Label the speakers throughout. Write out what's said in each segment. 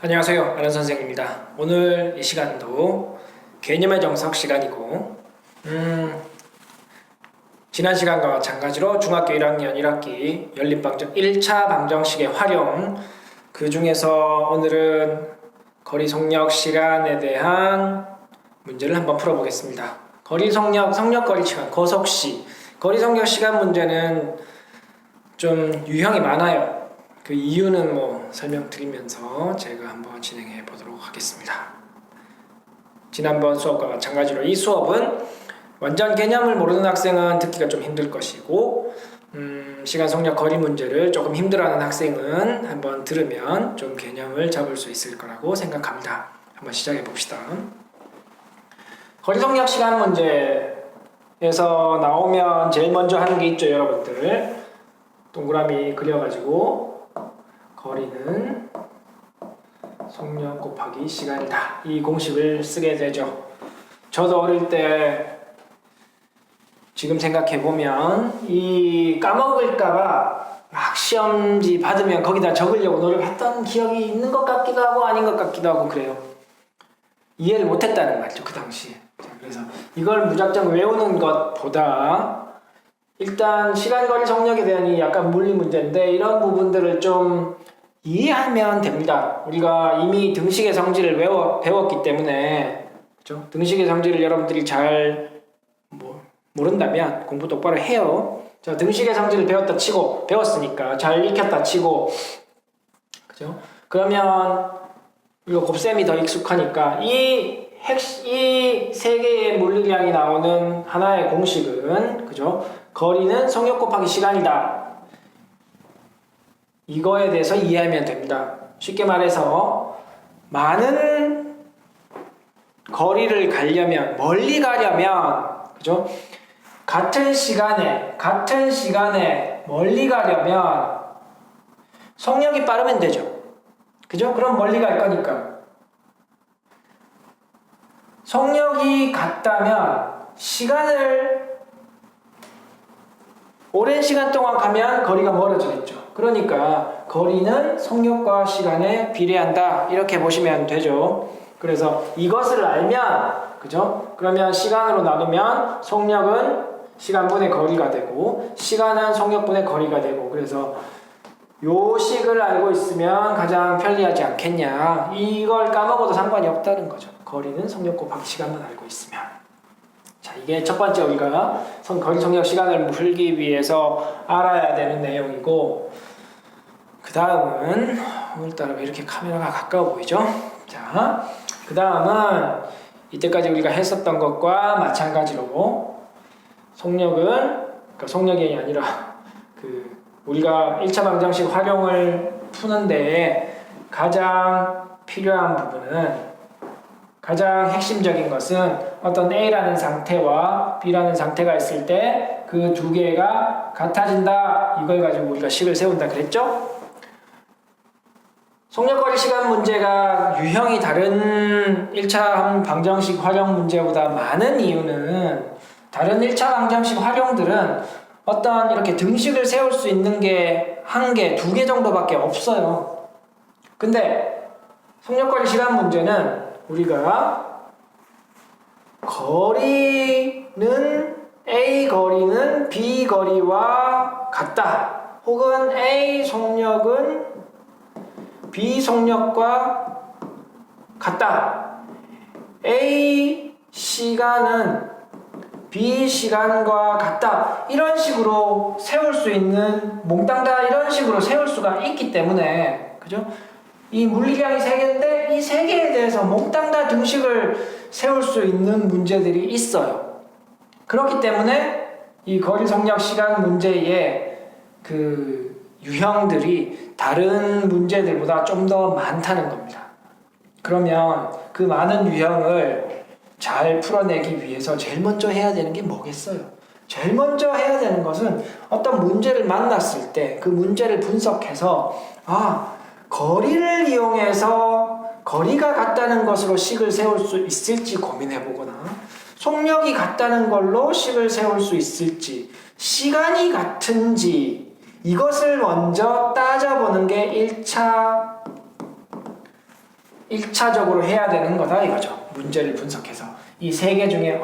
Speaker 1: 안녕하세요. 아는 선생입니다. 오늘 이 시간도 개념의 정석 시간이고 지난 시간과 마찬가지로 중학교 1학년 1학기 연립방정 1차 방정식의 활용, 그 중에서 오늘은 거리속력 시간에 대한 문제를 한번 풀어보겠습니다. 거리속력, 속력거리 시간, 거속시. 거리속력 시간 문제는 좀 유형이 많아요. 그 이유는 설명드리면서 제가 한번 진행해 보도록 하겠습니다. 지난번 수업과 마찬가지로 이 수업은 완전 개념을 모르는 학생은 듣기가 좀 힘들 것이고, 시간, 속력, 거리 문제를 조금 힘들어하는 학생은 한번 들으면 좀 개념을 잡을 수 있을 거라고 생각합니다. 한번 시작해 봅시다. 거리 속력 시간 문제에서 나오면 제일 먼저 하는 게 있죠, 여러분들. 동그라미 그려가지고 거리는 속력 곱하기 시간이다, 이 공식을 쓰게 되죠. 저도 어릴 때 지금 생각해보면 이 까먹을까봐 막 시험지 받으면 거기다 적으려고 노력했던 기억이 있는 것 같기도 하고 아닌 것 같기도 하고 그래요. 이해를 못했다는 말이죠, 그 당시에. 그래서 이걸 무작정 외우는 것보다 일단 시간, 거리, 속력에 대한 이 약간 물리 문제인데 이런 부분들을 좀 이해하면 됩니다. 우리가 이미 등식의 성질을 배웠기 때문에, 그렇죠? 등식의 성질을 여러분들이 잘 모른다면 공부 똑바로 해요. 자, 등식의 성질을 배웠으니까 잘 익혔다 치고, 그죠? 그러면 이거 곱셈이 더 익숙하니까 이 세 개의 물리량이 나오는 하나의 공식은, 그죠? 거리는 속력 곱하기 시간이다. 이거에 대해서 이해하면 됩니다. 쉽게 말해서 많은 거리를 가려면, 멀리 가려면, 그죠? 같은 시간에 멀리 가려면 속력이 빠르면 되죠. 그죠? 그럼 멀리 갈 거니까. 속력이 같다면 오랜 시간 동안 가면 거리가 멀어지겠죠. 그러니까 거리는 속력과 시간에 비례한다, 이렇게 보시면 되죠. 그래서 이것을 알면, 그죠? 그러면 시간으로 나누면 속력은 시간분의 거리가 되고 시간은 속력분의 거리가 되고, 그래서 요 식을 알고 있으면 가장 편리하지 않겠냐. 이걸 까먹어도 상관이 없다는 거죠. 거리는 속력 곱하기 시간만 알고 있으면. 자, 이게 첫 번째 우리가 거리 속력 시간을 풀기 위해서 알아야 되는 내용이고, 그 다음은, 오늘따라 왜 이렇게 카메라가 가까워 보이죠? 자, 그 다음은 이때까지 우리가 했었던 것과 마찬가지로 속력이 아니라 우리가 1차 방정식 활용을 푸는데 가장 필요한 부분은, 가장 핵심적인 것은 어떤 A라는 상태와 B라는 상태가 있을 때 그 두 개가 같아진다, 이걸 가지고 우리가 식을 세운다 그랬죠? 속력거리 시간 문제가 유형이 다른 1차 방정식 활용 문제보다 많은 이유는, 다른 1차 방정식 활용들은 어떤 이렇게 등식을 세울 수 있는 게 한 개, 두 개 정도밖에 없어요. 근데 속력거리 시간 문제는 우리가 A 거리는 B 거리와 같다, 혹은 A 속력은 B 속력과 같다, A 시간은 B 시간과 같다, 이런 식으로 세울 수 있는, 몽땅 다 이런 식으로 세울 수가 있기 때문에, 그죠? 이 물리량이 3개인데 이 3개에 대해서 몽땅 다 등식을 세울 수 있는 문제들이 있어요. 그렇기 때문에 이 거리 속력 시간 문제의 그 유형들이 다른 문제들보다 좀 더 많다는 겁니다. 그러면 그 많은 유형을 잘 풀어내기 위해서 제일 먼저 해야 되는 게 뭐겠어요? 제일 먼저 해야 되는 것은 어떤 문제를 만났을 때 그 문제를 분석해서, 거리를 이용해서 거리가 같다는 것으로 식을 세울 수 있을지 고민해보거나, 속력이 같다는 걸로 식을 세울 수 있을지, 시간이 같은지, 이것을 먼저 따져보는 게 1차 1차적으로 해야 되는 거다 이거죠. 문제를 분석해서 이 세 개 중에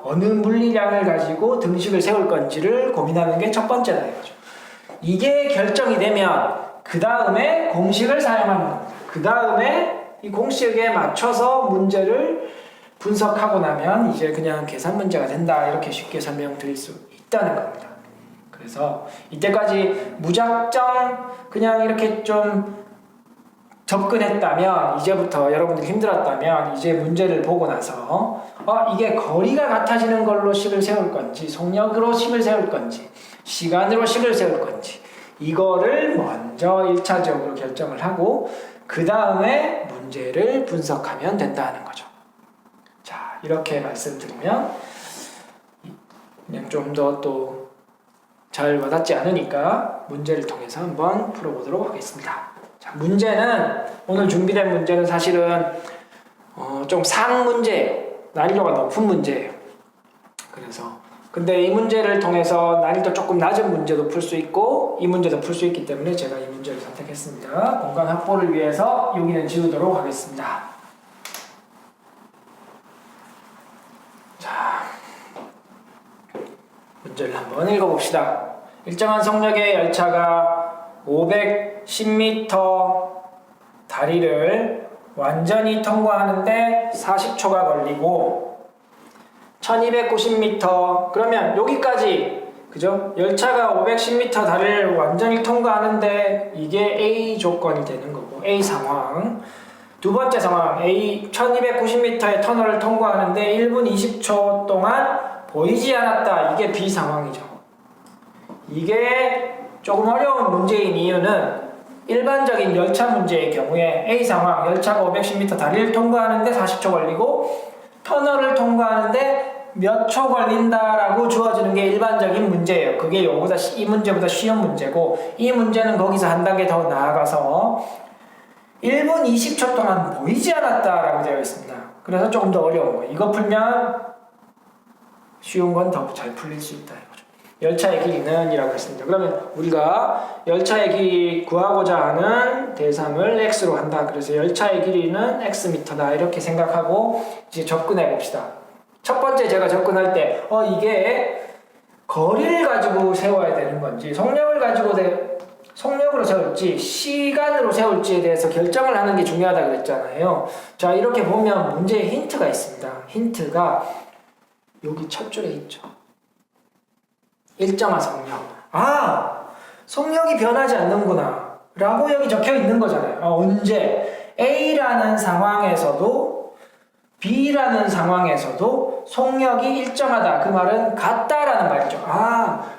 Speaker 1: 어느 물리량을 가지고 등식을 세울 건지를 고민하는 게 첫 번째다 이거죠. 이게 결정이 되면 그 다음에 공식을 사용하는 겁니다. 그 다음에 이 공식에 맞춰서 문제를 분석하고 나면 이제 그냥 계산 문제가 된다 이렇게 쉽게 설명드릴 수 있다는 겁니다. 그래서 이때까지 무작정 그냥 이렇게 좀 접근했다면 이제부터 여러분들이 힘들었다면 이제 문제를 보고 나서 이게 거리가 같아지는 걸로 식을 세울 건지 속력으로 식을 세울 건지 시간으로 식을 세울 건지 이거를 먼저 1차적으로 결정을 하고 그 다음에 문제를 분석하면 된다는 거죠. 자, 이렇게 말씀드리면 그냥 좀 더 또 잘 와닿지 않으니까 문제를 통해서 한번 풀어보도록 하겠습니다. 자, 문제는 오늘 준비된 문제는 사실은 좀 상문제예요. 난이도가 높은 문제예요. 그래서 근데 이 문제를 통해서 난이도 조금 낮은 문제도 풀 수 있고 이 문제도 풀 수 있기 때문에 제가 이 문제를 선택했습니다. 공간 확보를 위해서 여기는 지우도록 하겠습니다. 자, 문제를 한번 읽어봅시다. 일정한 속력의 열차가 510m 다리를 완전히 통과하는데 40초가 걸리고 1290m 그러면 여기까지 그죠? 열차가 510m 다리를 완전히 통과하는데 이게 A 조건이 되는 거고 A 상황. 두 번째 상황 A 1290m의 터널을 통과하는데 1분 20초 동안 보이지 않았다. 이게 B 상황이죠. 이게 조금 어려운 문제인 이유는 일반적인 열차 문제의 경우에 A 상황 열차가 510m 다리를 통과하는데 40초 걸리고 터널을 통과하는데 몇 초 걸린다라고 주어지는 게 일반적인 문제예요. 그게 이 문제보다 쉬운 문제고 이 문제는 거기서 한 단계 더 나아가서 1분 20초 동안 보이지 않았다라고 되어 있습니다. 그래서 조금 더 어려운 거예요. 이거 풀면 쉬운 건 더 잘 풀릴 수 있다 이거죠. 열차의 길이는 이라고 했습니다. 그러면 우리가 열차의 길이 구하고자 하는 대상을 x로 한다. 그래서 열차의 길이는 xm다 이렇게 생각하고 이제 접근해 봅시다. 첫 번째 제가 접근할 때 이게 거리를 가지고 세워야 되는 건지 속력으로 세울지 시간으로 세울지에 대해서 결정을 하는 게 중요하다 그랬잖아요. 자, 이렇게 보면 문제에 힌트가 있습니다. 힌트가 여기 첫 줄에 있죠. 일정한 속력. 속력이 변하지 않는구나 라고 여기 적혀 있는 거잖아요. 언제 A라는 상황에서도 B라는 상황에서도 속력이 일정하다. 그 말은 같다라는 말이죠.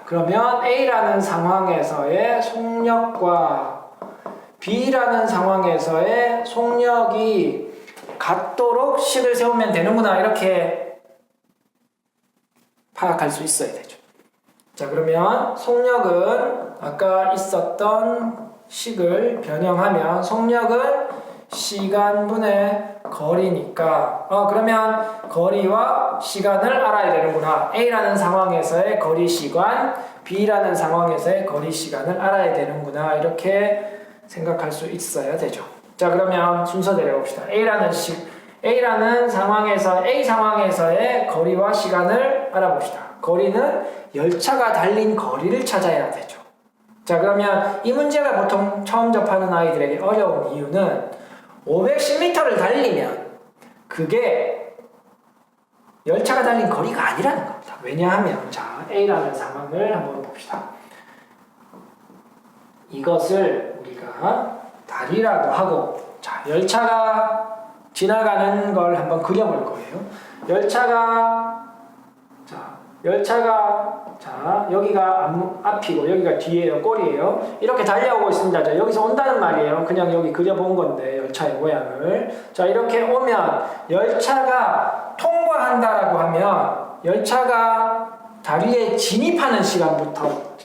Speaker 1: 그러면 A라는 상황에서의 속력과 B라는 상황에서의 속력이 같도록 식을 세우면 되는구나 이렇게 파악할 수 있어야 되죠. 자, 그러면 속력은 아까 있었던 식을 변형하면 속력은 시간분의 거리니까 그러면 거리와 시간을 알아야 되는구나. A라는 상황에서의 거리 시간, B라는 상황에서의 거리 시간을 알아야 되는구나 이렇게 생각할 수 있어야 되죠. 자, 그러면 순서대로 해봅시다. A라는 A 상황에서의 거리와 시간을 알아봅시다. 거리는 열차가 달린 거리를 찾아야 되죠. 자, 그러면 이 문제가 보통 처음 접하는 아이들에게 어려운 이유는 510m를 달리면 그게 열차가 달린 거리가 아니라는 겁니다. 왜냐하면 자, A라는 상황을 한번 봅시다. 이것을 우리가 다리라고 하고 자, 열차가 지나가는 걸 한번 그려볼 거예요. 열차가 여기가 앞이고 여기가 뒤에요. 꼬리예요. 이렇게 달려오고 있습니다. 자, 여기서 온다는 말이에요. 그냥 여기 그려본 건데 열차의 모양을. 자, 이렇게 오면 열차가 통과한다라고 하면 열차가 다리에 진입하는 순간부터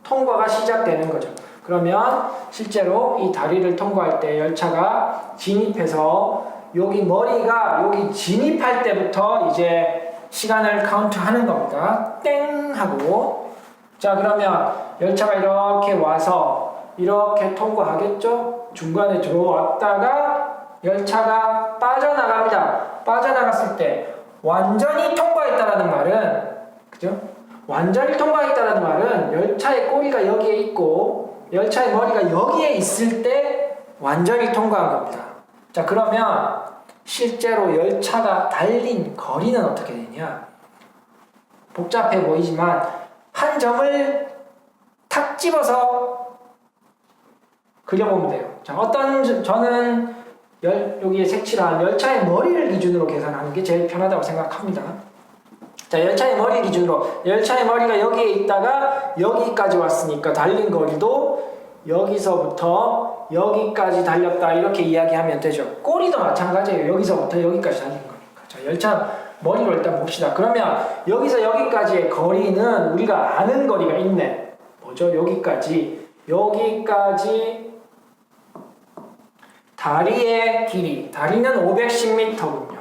Speaker 1: 통과가 시작되는 거죠. 그러면 실제로 이 다리를 통과할 때 열차가 진입해서 여기 머리가 여기 진입할 때부터 이제 시간을 카운트하는 겁니다. 땡 하고 자, 그러면 열차가 이렇게 와서 이렇게 통과하겠죠? 중간에 들어왔다가 열차가 빠져나갑니다. 빠져나갔을 때 완전히 통과했다라는 말은, 그죠? 완전히 통과했다라는 말은 열차의 꼬리가 여기에 있고 열차의 머리가 여기에 있을 때 완전히 통과한 겁니다. 자, 그러면 실제로 열차가 달린 거리는 어떻게 되냐? 복잡해 보이지만 한 점을 탁 집어서 그려보면 돼요. 자, 저는 여기에 색칠한 열차의 머리를 기준으로 계산하는 게 제일 편하다고 생각합니다. 자, 열차의 머리 기준으로 열차의 머리가 여기에 있다가 여기까지 왔으니까 달린 거리도 여기서부터 여기까지 달렸다 이렇게 이야기하면 되죠. 꼬리도 마찬가지예요. 여기서부터 여기까지 달린 거니까. 자, 열차 머리로 일단 봅시다. 그러면 여기서 여기까지의 거리는 우리가 아는 거리가 있네. 뭐죠? 여기까지 다리의 길이, 다리는 510m군요.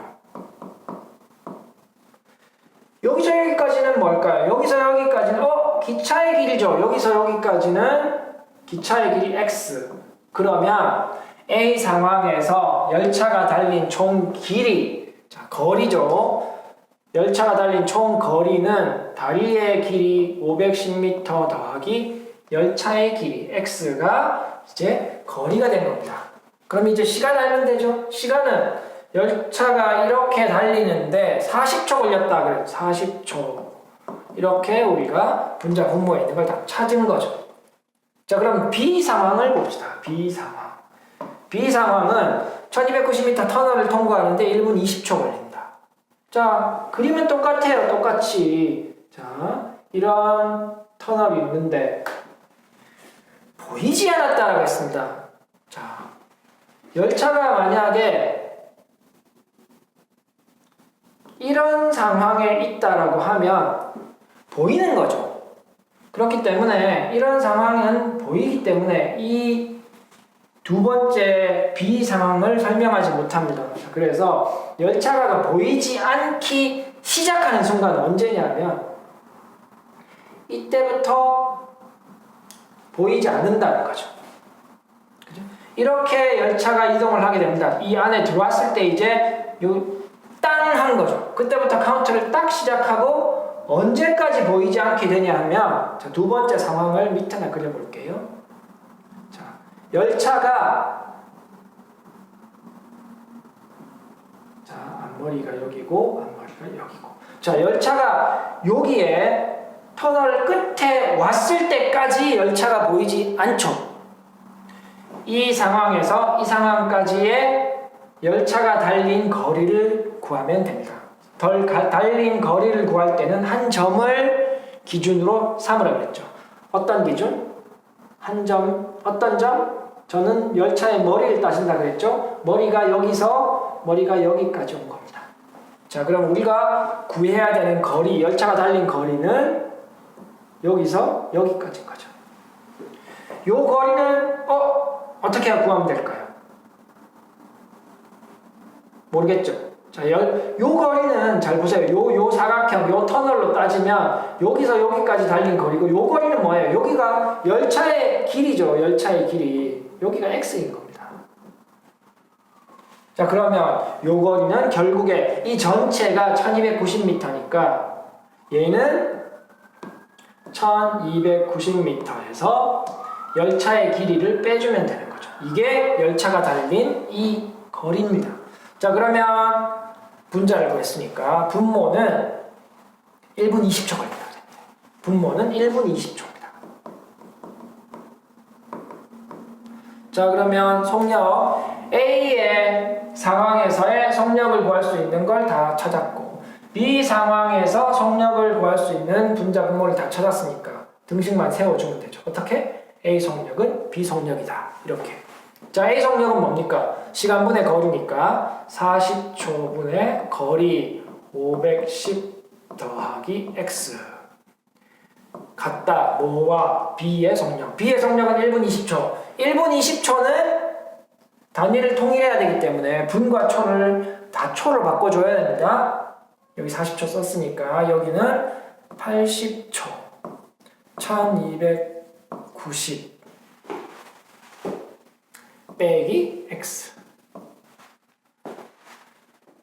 Speaker 1: 여기서 여기까지는 뭘까요? 여기서 여기까지는 기차의 길이죠. 여기서 여기까지는 기차의 길이 x. 그러면 A 상황에서 열차가 달린 총 길이, 자, 거리죠. 열차가 달린 총 거리는 다리의 길이 510m 더하기 열차의 길이 x가 이제 거리가 된 겁니다. 그럼 이제 시간 알면 되죠. 시간은 열차가 이렇게 달리는데 40초 걸렸다 그래요. 40초. 이렇게 우리가 분자 분모에 있는 걸 다 찾은 거죠. 자, 그럼 B 상황을 봅시다. B 상황. B 상황은 1290m 터널을 통과하는데 1분 20초 걸린다. 자, 그림은 똑같아요. 똑같이. 자, 이런 터널이 있는데 보이지 않았다라고 했습니다. 자, 열차가 만약에 이런 상황에 있다라고 하면 보이는 거죠. 그렇기 때문에 이런 상황은 보이기 때문에 이 두 번째 B 상황을 설명하지 못합니다. 그래서 열차가 보이지 않기 시작하는 순간은 언제냐면 이때부터 보이지 않는다는 거죠. 그죠? 이렇게 열차가 이동을 하게 됩니다. 이 안에 들어왔을 때 이제 땅 한 거죠. 그때부터 카운트를 딱 시작하고 언제까지 보이지 않게 되냐 하면, 자, 두 번째 상황을 밑에나 그려볼게요. 자, 열차가, 자, 앞머리가 여기고 앞머리가 여기고, 자, 열차가 여기에 터널 끝에 왔을 때까지 열차가 보이지 않죠. 이 상황에서 이 상황까지의 열차가 달린 거리를 구하면 됩니다. 달린 거리를 구할 때는 한 점을 기준으로 삼으라고 했죠. 어떤 기준? 한 점, 어떤 점? 저는 열차의 머리를 따진다고 했죠. 머리가 여기까지 온 겁니다. 자, 그럼 우리가 구해야 되는 거리, 열차가 달린 거리는 여기서 여기까지인 거죠. 요 거리는 어떻게 구하면 될까요? 모르겠죠? 자, 요 거리는 잘 보세요. 요 사각형, 요 터널로 따지면 여기서 여기까지 달린 거리고 요 거리는 뭐예요? 여기가 열차의 길이죠. 열차의 길이. 여기가 x인 겁니다. 자, 그러면 요 거리는 결국에 이 전체가 1290m니까 얘는 1290m에서 열차의 길이를 빼주면 되는 거죠. 이게 열차가 달린 이 거리입니다. 자, 그러면 분자를 구했으니까 분모는 1분 20초 걸립니다. 분모는 1분 20초입니다. 자, 그러면 속력 A의 상황에서의 속력을 구할 수 있는 걸 다 찾았고 B 상황에서 속력을 구할 수 있는 분자 분모를 다 찾았으니까 등식만 세워주면 되죠. 어떻게? A 속력은 B 속력이다. 이렇게. 자, A 속력은 뭡니까? 시간분의 거리니까 40초분의 거리 510 더하기 X 같다. 뭐와? B의 속력. B의 속력은 1분 20초. 1분 20초는 단위를 통일해야 되기 때문에 분과 초를 다 초로 바꿔줘야 됩니다. 여기 40초 썼으니까 여기는 80초 1290 빼기 x.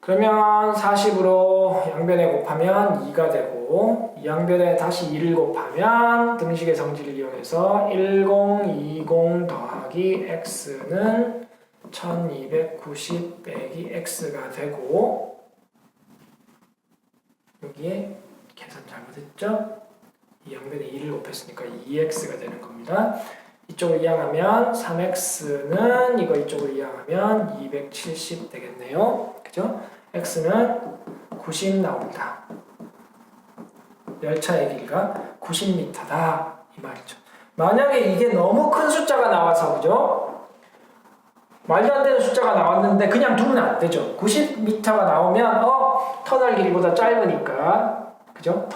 Speaker 1: 그러면 40으로 양변에 곱하면 2가 되고 이 양변에 다시 2를 곱하면 등식의 성질을 이용해서 1020 더하기 x는 1290 빼기 x가 되고 여기에 계산 잘못했죠? 이 양변에 2를 곱했으니까 2x가 되는 겁니다. 이쪽으로 이항하면 3x는 이거 이쪽으로 이항하면 270 되겠네요. 그죠? x는 90 나옵니다. 열차의 길이가 90m다 이 말이죠. 만약에 이게 너무 큰 숫자가 나와서 그죠? 말도 안 되는 숫자가 나왔는데 그냥 두면 안 되죠. 90m가 나오면 터널 길이보다 짧으니까 그죠?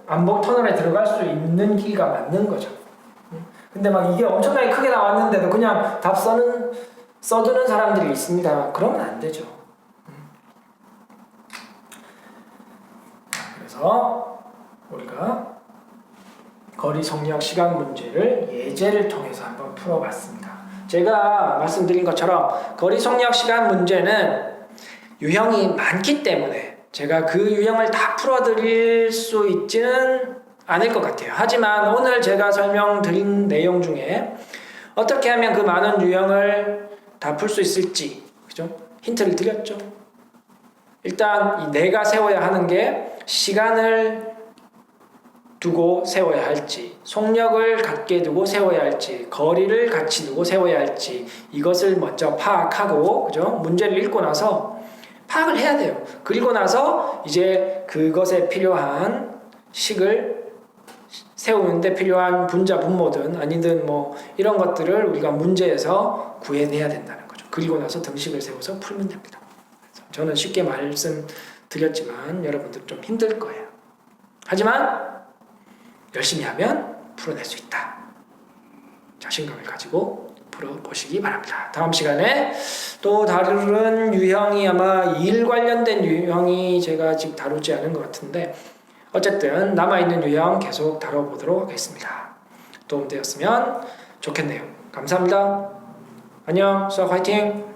Speaker 1: 암복 터널에 들어갈 수 있는 길이가 맞는 거죠. 근데 막 이게 엄청나게 크게 나왔는데도 그냥 답 써두는 사람들이 있습니다. 그러면 안 되죠. 그래서 우리가 거리 속력 시간 문제를 예제를 통해서 한번 풀어봤습니다. 제가 말씀드린 것처럼 거리 속력 시간 문제는 유형이 많기 때문에 제가 그 유형을 다 풀어드릴 수 있지는 않을 것 같아요. 하지만 오늘 제가 설명드린 내용 중에 어떻게 하면 그 많은 유형을 다 풀 수 있을지 그죠? 힌트를 드렸죠. 일단 이 내가 세워야 하는 게 시간을 두고 세워야 할지, 속력을 같게 두고 세워야 할지, 거리를 같이 두고 세워야 할지 이것을 먼저 파악하고 그죠? 문제를 읽고 나서 파악을 해야 돼요. 그리고 나서 이제 그것에 필요한 식을 세우는데 필요한 분자 분모든 아니든 뭐 이런 것들을 우리가 문제에서 구해내야 된다는 거죠. 그리고 나서 등식을 세워서 풀면 됩니다. 저는 쉽게 말씀드렸지만 여러분들은 좀 힘들 거예요. 하지만 열심히 하면 풀어낼 수 있다. 자신감을 가지고 풀어보시기 바랍니다. 다음 시간에 또 다른 유형이 아마 일 관련된 유형이 제가 아직 다루지 않은 것 같은데 어쨌든 남아있는 유형 계속 다뤄보도록 하겠습니다. 도움되었으면 좋겠네요. 감사합니다. 안녕, 수학 화이팅!